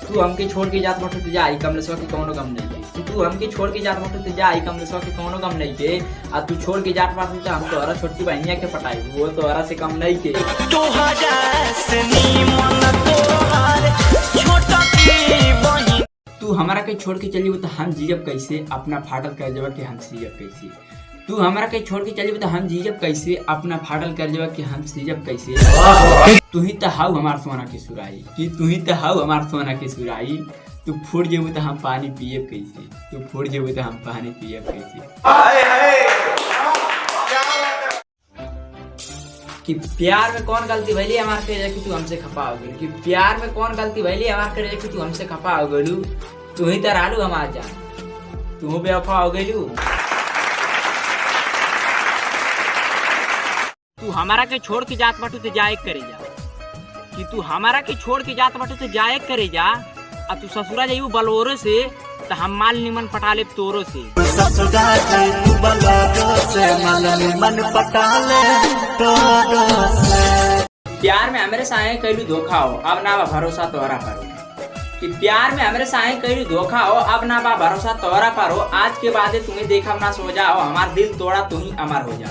तू हमके छोड़ के जात बाटे तो जा, ई कमलेशवा के कौनो गम नहीं के। तू हमके छोड़ के जात बाटे तो जा, ई कमलेशवा के कौनो गम नहीं के। आ तू छोड़ के जात बाटे तो हम तोहरा छोटकी बहनिया के पटाई, वो तोहरा से कम नहीं के। तू हमारा के छोड़ के चली तो हम जीजब कैसे, अपना फाटल कर जब कि हम सीजब कैसे। तू हमारा के छोड़ के चली तो हम जीजब कैसे, अपना फाटल कर जब कि हम सीजब कैसे। तू ही तो हाउ हमार सोना के सुराई, कि तू ही तो हाउ हमार सोना के सुराई। तू फूट जेबू तो हम पानी पियब कैसे, तू फूट जेबू तो हम पानी पियब कैसे। कि प्यार में कौन गलती भैली हमार करे कि तू हमसे खपा हो गलू, कि प्यार में कौन गलती भैली हमार करे कि तू हमसे खपा हो गलू। तू ही तो रहलू हमार जान, तू बेवफा हो गलू। तू हमारा के छोड़ के जात बाटू तो जाए करे जा, कि तू हमारा के छोड़ के जात बाटू तो जाए करे जा। आ तू ससुरा जाइबू बलोरो से तो हम माल निमन पटा ले तोरो से। प्यार में हमारे साए कैलू धोखा हो, अब ना बा भरोसा तोहरा पर हो। कि प्यार में हमारे साए कैलू धोखा हो, अब ना बा भरोसा तोहरा पर हो। आज के बाद तुम्हें देखा ना सो जाओ, हमारा दिल तोड़ा तू ही अमर हो जा।